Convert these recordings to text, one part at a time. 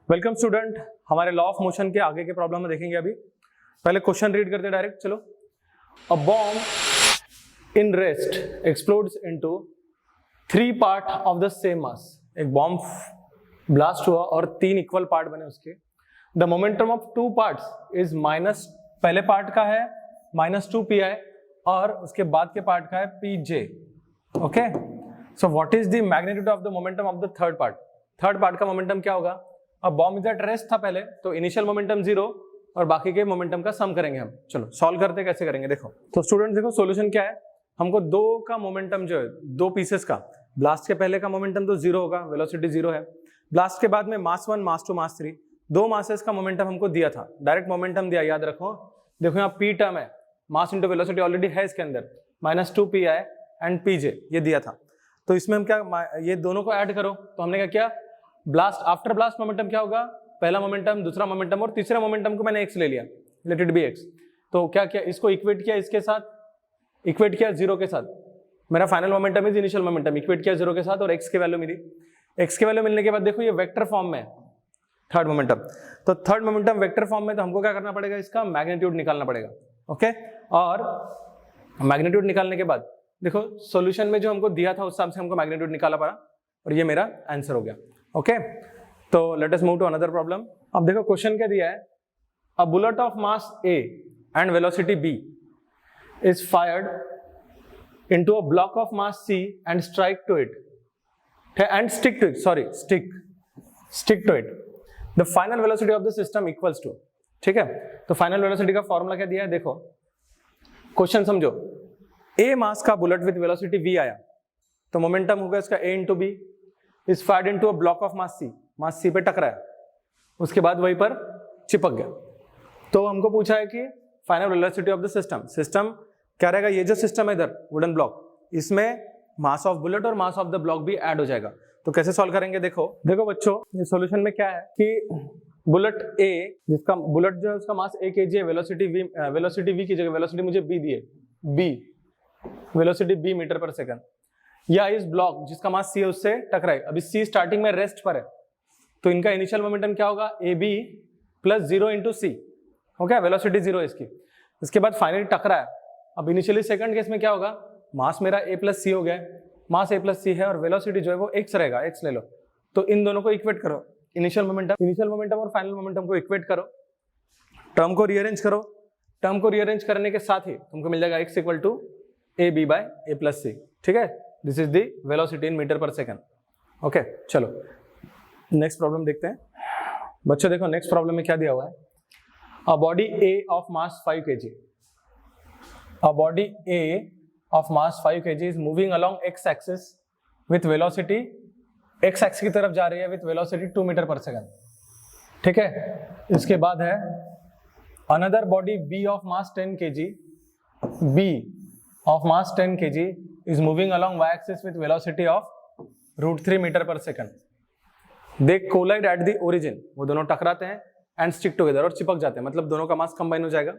Welcome student, हमारे law of motion के आगे के प्रॉब्लम में देखेंगे। अभी पहले क्वेश्चन रीड करते हैं डायरेक्ट। चलो, a bomb in rest explodes into 3 part of the same mass. एक बॉम्ब ब्लास्ट हुआ और 3 इक्वल पार्ट बने उसके। The momentum of 2 parts is minus, पहले पार्ट का है -2 pi और उसके बाद के पार्ट का है pj। Okay, so what is the magnitude of the momentum of the third part. Third part का मोमेंटम क्या होगा। अब बॉम्ब इज एट रेस्ट था पहले, तो इनिशियल मोमेंटम 0 और बाकी के मोमेंटम का सम करेंगे हम। चलो सॉल्व करते कैसे करेंगे देखो। तो स्टूडेंट देखो सॉल्यूशन क्या है। हमको 2 का मोमेंटम जो है 2 पीसेस का, ब्लास्ट के पहले का मोमेंटम तो 0 होगा, वेलोसिटी 0 है। ब्लास्ट के बाद में मास 1 मास 2 मास 3 2 मासेस का मोमेंटम हमको दिया था, डायरेक्ट मोमेंटम दिया, याद रखो। देखो यहाँ p टर्म है, मास इंटू वेलोसिटी ऑलरेडी है इसके अंदर, -2 pi एंड pj ये दिया था। तो इसमें हम क्या, ये दोनों को ऐड करो। तो हमने क्या किया, ब्लास्ट आफ्टर ब्लास्ट मोमेंटम क्या होगा, पहला मोमेंटम, दूसरा मोमेंटम और तीसरे मोमेंटम को मैंने x ले लिया, लेट इट बी x। तो क्या किया, इसको इक्वेट किया इसके साथ, इक्वेट किया 0 के साथ। मेरा final momentum is initial momentum, equate किया 0 के साथ और x की वैल्यू मिली। x की वैल्यू मिलने के बाद देखो ये वेक्टर फॉर्म में थर्ड मोमेंटम, तो थर्ड मोमेंटम वेक्टर फॉर्म में, तो हमको क्या करना पड़ेगा, इसका मैग्नीट्यूड निकालना पड़ेगा। ओके, और मैग्नीट्यूड निकालने के बाद देखो सॉल्यूशन में जो हमको दिया था उस हिसाब से हमको मैग्नीट्यूड निकाला पड़ा और ये मेरा आंसर हो गया। ओके, तो let us move to another problem. अब देखो क्वेश्चन क्या दिया है, a bullet of mass a and velocity b is fired into a block of mass c and strike to it and stick to it, sorry stick to it. The final velocity of the system equals to, ठीक है। तो final velocity का formula क्या दिया है देखो, question समझो। a मास का बुलेट विद वेलोसिटी v आया, तो मोमेंटम होगा इसका a into b is fired into a block of mass c, mass c पे टकराया, उसके बाद वहीं पर चिपक गया। तो हमको पूछा है कि final velocity of the system. System क्या रहेगा, ये जो सिस्टम है इधर वुडन ब्लॉक, इसमें मास ऑफ बुलेट और मास ऑफ द ब्लॉक भी ऐड हो जाएगा। तो कैसे सॉल्व करेंगे देखो बच्चों, ये सॉल्यूशन में क्या है कि बुलेट a, जिसका बुलेट जो है उसका मास 1 kg है, वेलोसिटी v की जगह वेलोसिटी मुझे b दी है, b वेलोसिटी b मीटर पर सेकंड, या इस ब्लॉक जिसका मास c है उससे टकराए। अभी c स्टार्टिंग में रेस्ट पर है, तो इनका इनिशियल मोमेंटम क्या होगा, ab plus 0 into c। Okay, velocity 0 है इसकी। इसके बाद फाइनली टकराया। अब इनिशियली सेकंड केस में क्या होगा, मास मेरा a प्लस c हो गया, मास a प्लस c है और वेलोसिटी जो है वो x रहेगा, x ले लो। तो इन दोनों को इक्वेट करो, इनिशियल मोमेंटम और फाइनल मोमेंटम को इक्वेट करो, टर्म को रीअरेंज करो। टर्म को रीअरेंज करने के साथ ही तुमको मिल जाएगा x equal to ab by a plus c, ठीक है। This is the velocity in metre पर सेकंड। ओके, चलो नेक्स्ट प्रॉब्लम देखते हैं बच्चों। देखो नेक्स्ट प्रॉब्लम में क्या दिया हुआ है, a body a of mass 5 kg, a body a of mass 5 kg is moving along x axis with velocity, x axis की तरफ जा रही है विथ वेलोसिटी 2 मीटर पर सेकंड, ठीक है। इसके बाद है another body b of mass 10 kg, b of mass 10 kg is moving along y axis with velocity of √3 metre पर second. They collide at the origin, वो दोनों टकराते हैं and stick together और चिपक जाते हैं, मतलब दोनों का मास कंबाइन हो जाएगा।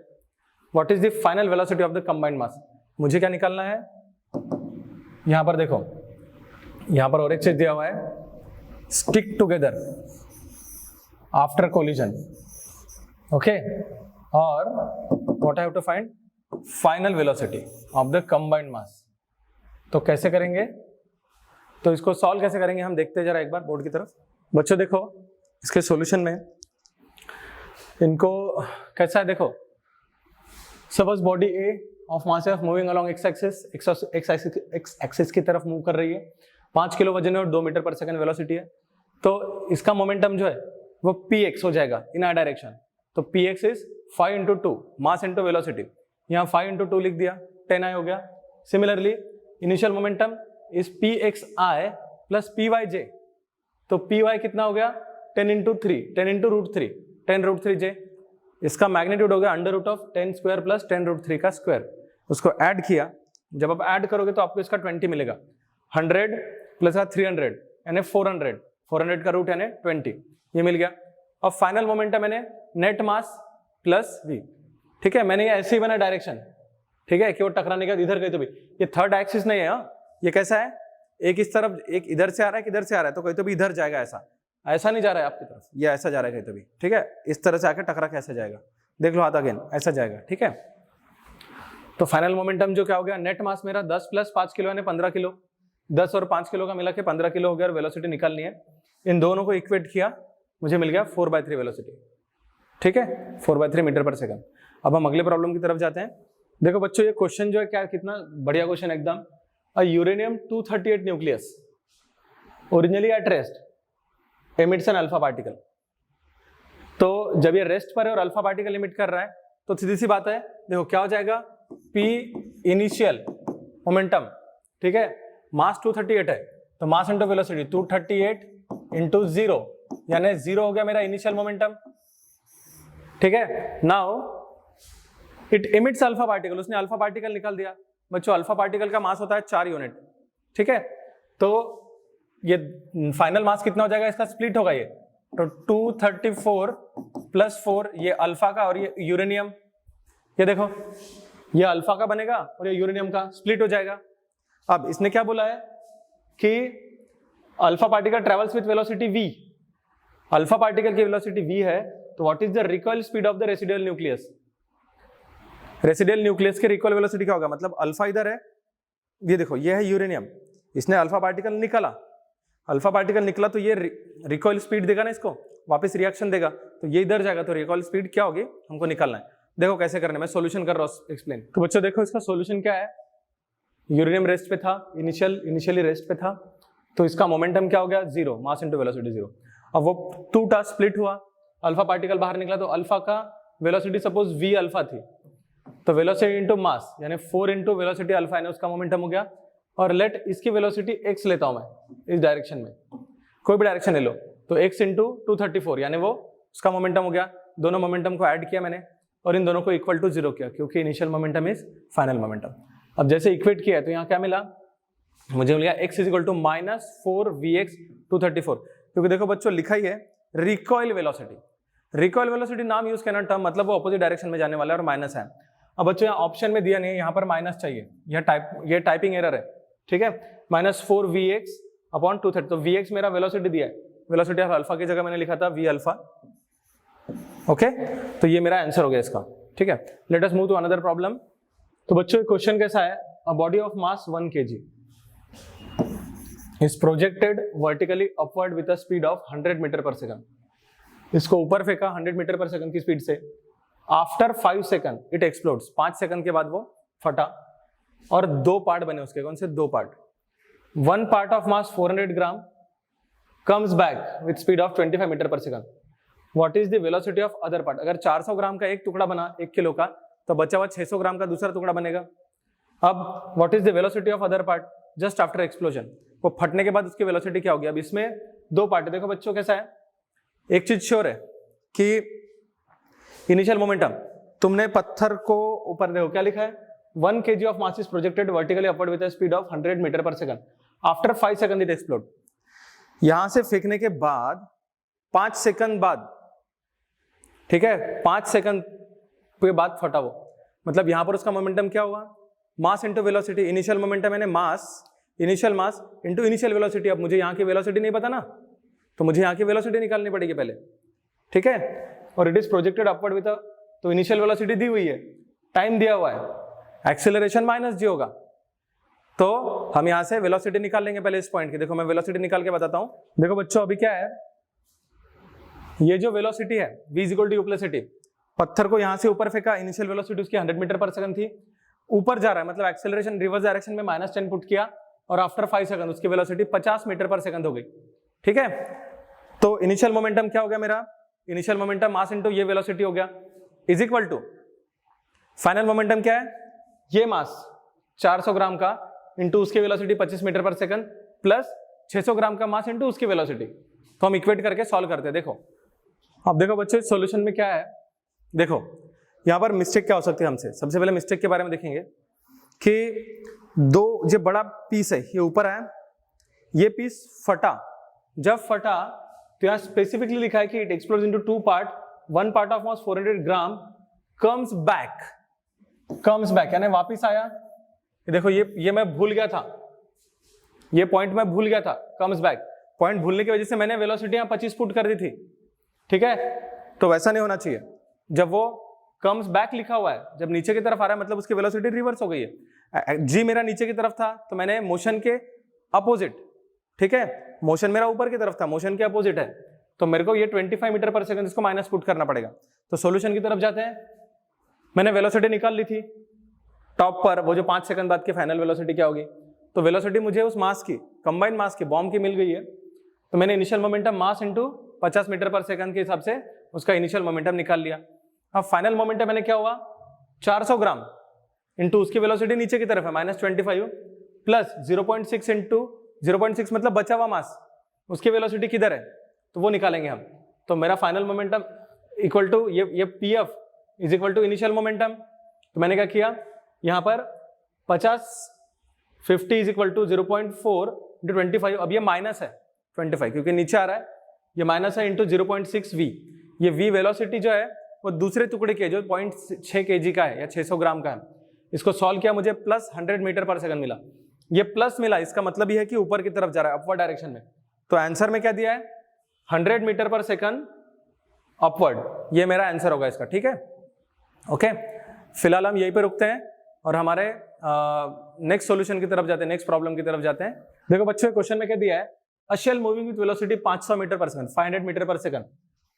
What is the final velocity of the combined mass? मुझे क्या निकालना है, यहां पर देखो, यहां पर और एक चीज दिया हुआ है, stick together after collision, okay, और what I have to find final velocity of the combined mass. तो कैसे करेंगे, तो इसको सॉल्व कैसे करेंगे हम देखते हैं जरा एक बार बोर्ड की तरफ। बच्चों देखो इसके सॉल्यूशन में इनको कैसा है, देखो suppose body A of mass of moving along x axis की तरफ मूव कर रही है, 5 किलो वजन है और 2 मीटर पर सेकंड वेलोसिटी है। तो इसका मोमेंटम जो है वो px हो जाएगा इन आर डायरेक्शन। तो px is 5 into 2 mass into velocity, यहाँ 5 इंटू 2 लिख दिया, 10i हो गया। Similarly initial momentum is pxi plus pyj, तो py कितना हो गया, 10 इंटू 3, 10 इंटू √3, 10√3j। इसका मैग्नीट्यूड हो गया √10 स्क्वायर प्लस 10√3 का स्क्वायर। उसको ऐड किया, जब आप ऐड करोगे तो आपको इसका 20 मिलेगा, 100 प्लस 300 यानी 400 का रूट यानी 20, ये मिल गया। और फाइनल मोमेंटम मैंने नेट मास प्लस v, ठीक है। मैंने ये ऐसे ही बना डायरेक्शन, ठीक है, कि वो टकराने के बाद इधर गई तो भी, ये थर्ड एक्सिस नहीं है, ये कैसा है, एक इस तरफ एक इधर से आ रहा है, एक इधर से आ रहा है, तो कहीं तो भी इधर जाएगा, ऐसा ऐसा नहीं जा रहा है आपकी तरफ, ये ऐसा जा रहा है कहीं तभी, ठीक है, इस तरह से आके टकरा के ऐसा जाएगा, देख लो हाथ अगेन ऐसा जाएगा, ठीक है। तो फाइनल मोमेंटम जो क्या हो गया, नेट मास मेरा 10 + 5 किलो यानी 15 किलो, 10 और 5 किलो का मिला के 15 किलो हो गया और वेलोसिटी निकालनी है। इन दोनों को इक्वेट किया, मुझे मिल गया 4/3 वेलोसिटी, ठीक है, 4/3 मीटर पर सेकंड। अब हम अगले प्रॉब्लम की तरफ जाते हैं। देखो बच्चों ये क्वेश्चन जो है क्या, कितना बढ़िया क्वेश्चन एकदम। A uranium 238 nucleus originally at rest emits an alpha particle. तो जब ये रेस्ट पर है और अल्फा पार्टिकल एमिट कर रहा है तो सीधी सी बात है, देखो क्या हो जाएगा, P इनिशियल मोमेंटम, ठीक है, मास 238 है तो मास इंटू वेलोसिटी 238 इंटू 0 यानी 0 हो गया मेरा इनिशियल मोमेंटम, ठीक है। Now it emits alpha particle, उसने अल्फा पार्टिकल निकाल दिया। बच्चों अल्फा पार्टिकल का मास होता है 4 यूनिट, ठीक है, तो ये फाइनल मास कितना हो जाएगा, इसका स्प्लिट होगा ये, तो 234 + 4 ये अल्फा का और ये यूरेनियम, ये देखो ये अल्फा का बनेगा और ये यूरेनियम का स्प्लिट हो जाएगा। अब इसने क्या बोला है कि alpha particle travels with velocity v, alpha particle की वेलोसिटी v है, तो what is the recoil speed of the residual nucleus, residual nucleus के रिकॉइल वेलोसिटी क्या होगा, मतलब अल्फा इधर है, ये देखो ये है यूरेनियम, इसने अल्फा पार्टिकल निकाला, अल्फा पार्टिकल निकला तो ये रिकॉइल स्पीड देगा ना, इसको वापस रिएक्शन देगा, तो ये इधर जाएगा, तो रिकॉइल स्पीड क्या होगी हमको निकालना है। देखो कैसे करने, मैं सॉल्यूशन कर रहा हूँ एक्सप्लेन। तो बच्चों देखो इसका सॉल्यूशन क्या है, यूरेनियम रेस्ट पे था, इनिशियली रेस्ट पे था, तो इसका मोमेंटम क्या हो गया 0, मास इंटू वेलोसिटी 0। अब वो 2 टा स्प्लिट हुआ, अल्फा पार्टिकल बाहर निकला, तो अल्फा का वेलोसिटी सपोज v अल्फा थी, तो वेलोसिटी इंटू मास यानी 4 इंटू वेलोसिटी अल्फा यानी उसका मोमेंटम हो गया। और लेट इसकी वेलोसिटी x लेता हूं मैं इस डायरेक्शन में, कोई भी डायरेक्शन ले लो, तो x इंटू 234 यानी वो उसका मोमेंटम हो गया। दोनों मोमेंटम को ऐड किया मैंने और इन दोनों को इक्वल टू 0 किया, क्योंकि initial momentum is final momentum. अब जैसे इक्वेट किया है तो यहाँ क्या मिला, मुझे मिल गया x = -4vx 234, क्योंकि देखो बच्चों लिखा ही है रिकॉइल वेलोसिटी, रिकॉइल वेलोसिटी नाम यूज करना टर्म, मतलब वो अपोजिट डायरेक्शन में जाने वाला है और माइनस है। अब बच्चों यहाँ ऑप्शन में दिया नहीं है, यहाँ पर माइनस चाहिए, ये टाइपिंग एरर है, ठीक है, -4vx / 230, तो vx मेरा वेलोसिटी दिया है, वेलोसिटी ऑफ अल्फा की जगह मैंने लिखा था v अल्फा, ओके, तो ये मेरा आंसर हो गया इसका, ठीक है। Let us move to another problem. तो बच्चों क्वेश्चन कैसा है, a body of mass 1 kg is projected vertically upward with a speed of 100 metre पर सेकंड। इसको ऊपर फेंका 100 मीटर पर सेकंड की स्पीड से, after 5 second it explodes, 5 second के बाद वो फटा और 2 पार्ट बने उसके, कौन से 2 part, 1 part of mass 400 gram comes back with speed of 25 metre पर second, what is the velocity of other part. अगर 400 ग्राम का एक टुकड़ा बना 1 किलो का, तो बचा हुआ 600 ग्राम का दूसरा टुकड़ा बनेगा। अब what is the velocity of other part just after explosion, वो फटने के बाद उसकी वेलोसिटी क्या होगी। अब इसमें 2 पार्ट है, देखो बच्चों कैसा है, एक चीज श्योर है कि इनिशियल मोमेंटम, तुमने पत्थर को ऊपर देखो क्या लिखा है, 1 kg of mass is projected vertically upward with a speed of 100 metre पर second, after 5 second it explode. यहां से फेंकने के बाद 5 सेकंड बाद, ठीक है, 5 सेकंड के बाद फटा वो, मतलब यहां पर उसका मोमेंटम क्या हुआ, mass into velocity, initial momentum यानी mass, initial mass into initial velocity. अब मुझे यहाँ की वेलोसिटी नहीं पता ना, तो मुझे यहाँ की वेलोसिटी निकालनी पड़ेगी पहले, ठीक है, और it is projected upward with, तो इनिशियल वेलोसिटी दी हुई है, टाइम दिया हुआ है, एक्सेलरेशन -g होगा, तो हम यहाँ से वेलोसिटी निकाल लेंगे पहले इस पॉइंट की। देखो मैं वेलोसिटी निकाल के बताता हूँ। देखो बच्चों अभी क्या है, ये जो वेलोसिटी है v = u + t, पत्थर को यहाँ से ऊपर फेंका, इनिशियल वेलोसिटी उसकी 100 मीटर पर सेकंड थी, ऊपर जा रहा है, मतलब एक्सेलरेशन रिवर्स डायरेक्शन में -10 पुट किया और आफ्टर 5 सेकंड उसकी वेलोसिटी 50 मीटर पर सेकंड हो गई, ठीक है। तो इनिशियल मोमेंटम क्या हो गया मेरा, इनिशियल मोमेंटम मास इंटू ये वेलोसिटी हो गया, is equal to final momentum क्या है, ये मास 400 ग्राम का इंटू उसकी वेलोसिटी 25 मीटर पर सेकंड प्लस 600 ग्राम का मास इंटू उसकी वेलोसिटी। तो हम इक्वेट करके सॉल्व करते हैं। देखो अब देखो बच्चों सॉल्यूशन में क्या है, देखो यहाँ पर मिस्टेक क्या हो सकती है हमसे। सबसे पहले मिस्टेक के बारे में देखेंगे कि जो बड़ा पीस है ये ऊपर आया, ये पीस फटा, जब फटा तो यहाँ स्पेसिफिकली लिखा है कि it explodes into 2 part, 1 part of mass 400 gram comes back यानी वापिस आया। देखो ये मैं भूल गया था, ये पॉइंट मैं भूल गया था, कम्स बैक, पॉइंट भूलने की वजह से मैंने वेलोसिटी यहाँ 25 पुट कर दी थी, ठीक है, तो वैसा नहीं होना चाहिए। जब वो कम्स बैक लिखा हुआ है, जब नीचे की तरफ आ रहा है मतलब उसकी वेलोसिटी रिवर्स हो गई है। जी मेरा नीचे की तरफ था तो मैंने मोशन के अपोजिट, ठीक है, मोशन मेरा ऊपर की तरफ था, मोशन के अपोजिट है, तो मेरे को ये 25 मीटर पर सेकंड इसको माइनस पुट करना पड़ेगा। तो सॉल्यूशन की तरफ जाते हैं। मैंने वेलोसिटी निकाल ली थी टॉप पर, वो जो 5 सेकंड बाद की फाइनल वेलोसिटी क्या होगी, तो वेलोसिटी मुझे उस मास की, कंबाइंड मास की, बॉम्ब की मिल गई है। तो मैंने initial momentum mass into 50 metre पर सेकंड के हिसाब से उसका इनिशियल मोमेंटम निकाल लिया। अब फाइनल मोमेंटम मैंने क्या हुआ, 400 ग्राम इंटू उसकी वेलोसिटी नीचे की तरफ है -25 प्लस 0.6 इंटू 0.6 मतलब बचा हुआ मास, उसकी वेलोसिटी किधर है तो वो निकालेंगे हम। तो मेरा फाइनल मोमेंटम इक्वल टू ये PF is equal to initial momentum. तो मैंने क्या किया, यहाँ पर 50 इज इक्वल टू 0.4 इंटू 25, अब ये माइनस है 25 क्योंकि नीचे आ रहा है, ये माइनस है इंटू 0.6 v। ये v वेलोसिटी जो है वो दूसरे टुकड़े की है जो 0.6 kg का है या 600 ग्राम का है। इसको सॉल्व किया, मुझे प्लस 100 मीटर पर सेकंड मिला। ये प्लस मिला, इसका मतलब ये है कि ऊपर की तरफ जा रहा है, अपवर्ड डायरेक्शन में। तो आंसर में क्या दिया है, 100 मीटर पर सेकंड अपवर्ड, ये मेरा आंसर होगा इसका, ठीक है। ओके, फिलहाल हम यहीं पे रुकते हैं और हमारे नेक्स्ट सॉल्यूशन की तरफ जाते हैं, नेक्स्ट प्रॉब्लम की तरफ जाते हैं। देखो बच्चों, क्वेश्चन में क्या दिया है, a shell moving with velocity 500 metre पर सेकंड, 500 मीटर पर second,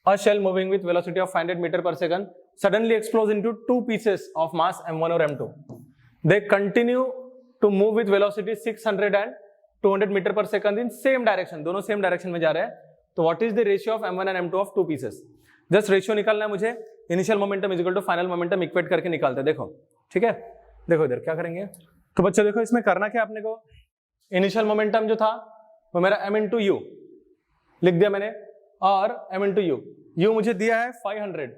a shell moving with velocity of 500 meter per second suddenly explodes into two pieces of mass m1 or m2. They continue to move with velocity 600 and 200 meter per second in same direction, दोनों same direction में जा रहे हैं। तो what is the ratio of m1 and m2 of two pieces? Just ratio निकालना है मुझे, initial momentum is equal to final momentum equate करके निकालते हैं। देखो, ठीक है, देखो इधर क्या करेंगे। तो बच्चों देखो, इसमें करना क्या आपने को, इनिशियल मोमेंटम जो था वो मेरा m into u लिख दिया मैंने, और m into u, u मुझे दिया है 500,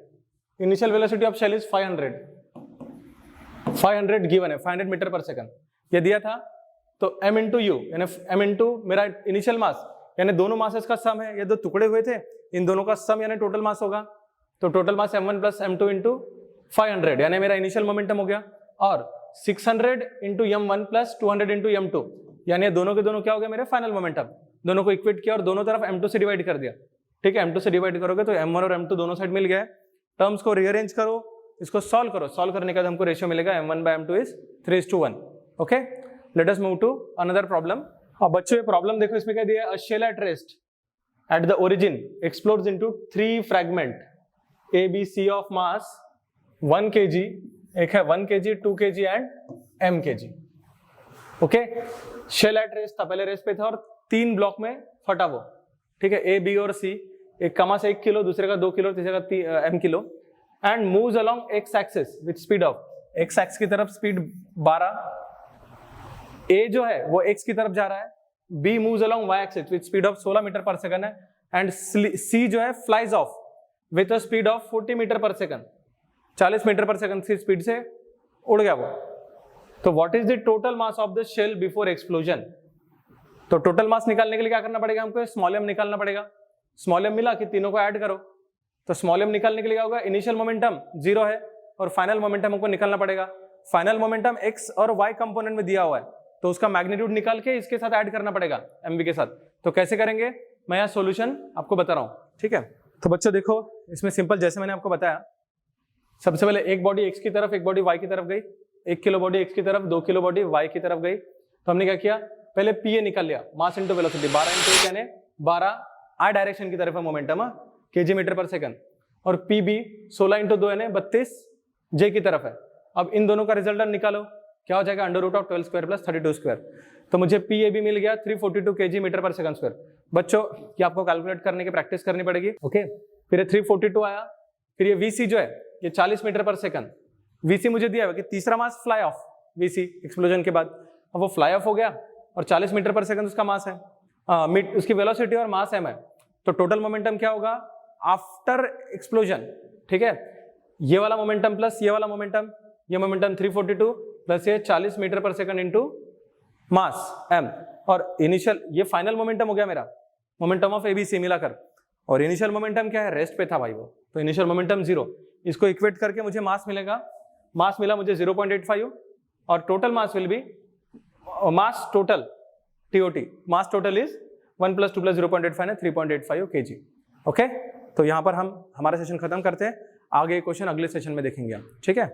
initial velocity of shell is 500 given है, 500 मीटर पर सेकंड ये दिया था। तो m into u यानी m into मेरा इनिशियल मास, यानी दोनों मासेस का सम है, ये दो टुकड़े हुए थे, इन दोनों का सम यानी टोटल मास होगा। तो टोटल मास m1 प्लस m2 इंटू 500 यानी मेरा इनिशियल मोमेंटम हो गया, और 600 into m1 plus 200 into m2 यानी दोनों के दोनों क्या हो गया, मेरे फाइनल मोमेंटम। दोनों को इक्वेट किया और दोनों तरफ m2 से डिवाइड कर दिया, ठीक है। m2 से डिवाइड करोगे तो m1 और m2 दोनों साइड मिल गया। टर्म्स को रीअरेंज करो, इसको सॉल्व करो, सॉल्व करने के बाद हमको रेशियो मिलेगा m1 by m2 is 3:1। Okay, let us move to another problem. अब बच्चों ये प्रॉब्लम देखो, इसमें क्या दिया है, a shell at rest at the origin explodes into 3 fragment A, B, C of mass 1 kg, एक है 1 kg, 2 kg and m kg। ओके, शेल एट रेस्ट था, पहले रेस्ट पे था और 3 ब्लॉक में फटा वो, ठीक है, A, B और C, एक का मास 1 किलो, दूसरे का 2 किलो, तीसरे का m kilo, and moves along x axis with speed of, x axis की तरफ स्पीड 12, A जो है वो x की तरफ जा रहा है, B moves along y axis with speed of 16 metre पर सेकंड है, एंड C जो है flies off with a speed of 40 metre पर सेकंड, 40 मीटर पर सेकंड की स्पीड से उड़ गया वो। तो what is the total mass of the shell before explosion? तो टोटल मास निकालने के लिए क्या करना पड़ेगा हमको, स्मॉल m निकालना पड़ेगा। स्मॉल m मिला कि तीनों को ऐड करो, तो स्मॉल m निकालने के लिए क्या होगा, इनिशियल मोमेंटम 0 है और फाइनल मोमेंटम हमको निकालना पड़ेगा। फाइनल मोमेंटम x और y कंपोनेंट में दिया हुआ है, तो उसका मैग्नीट्यूड निकाल के इसके साथ ऐड करना पड़ेगा mv के साथ। तो कैसे करेंगे, मैं यहाँ सोल्यूशन आपको बता रहा हूँ, ठीक है। तो बच्चों देखो, इसमें सिंपल, जैसे मैंने आपको बताया, सबसे पहले एक बॉडी x की तरफ, एक बॉडी y की तरफ गई, 1 किलो बॉडी x की तरफ, 2 किलो बॉडी y की तरफ गई। तो हमने क्या किया, पहले pa निकाल लिया, मास इंटू वेलोसिटी, 12 इंटू 1 यानी 12 i डायरेक्शन की तरफ है मोमेंटम, kg मीटर पर सेकंड, और pb 16 इंटू 2 यानी 32 j की तरफ है। अब इन दोनों का रिजल्टेंट निकालो, क्या हो जाएगा, √12 स्क्वायर प्लस 32 स्क्वायर। तो मुझे pab मिल गया 342 kg मीटर पर सेकंड स्क्वायर। बच्चों ये आपको कैलकुलेट करने की प्रैक्टिस करनी पड़ेगी, ओके। फिर ये 342 आया, फिर ये vc जो है ये 40 मीटर पर सेकंड, vc मुझे दिया है कि तीसरा मास फ्लाई ऑफ vc एक्सप्लोजन के बाद, अब वो फ्लाई ऑफ हो गया और 40 मीटर पर सेकंड उसका मास है, उसकी वेलोसिटी और मास m है। तो टोटल मोमेंटम क्या होगा आफ्टर एक्सप्लोजन, ठीक है, ये वाला मोमेंटम प्लस ये वाला मोमेंटम, ये मोमेंटम 342 प्लस ये 40 मीटर पर सेकंड इंटू मास m, और इनिशियल ये फाइनल मोमेंटम हो गया मेरा, मोमेंटम ऑफ ABC मिलाकर। और इनिशियल मोमेंटम क्या है, रेस्ट पे था भाई वो, तो इनिशियल मोमेंटम 0, इसको इक्वेट करके मुझे मास मिलेगा, मास मिला मुझे 0.85, और total mass will be mass total TOT, mass total is 1 + 2 + 0.85 है 3.85 kg। ओके, तो यहाँ पर हम हमारा सेशन खत्म करते हैं, आगे क्वेश्चन अगले सेशन में देखेंगे हम, ठीक है।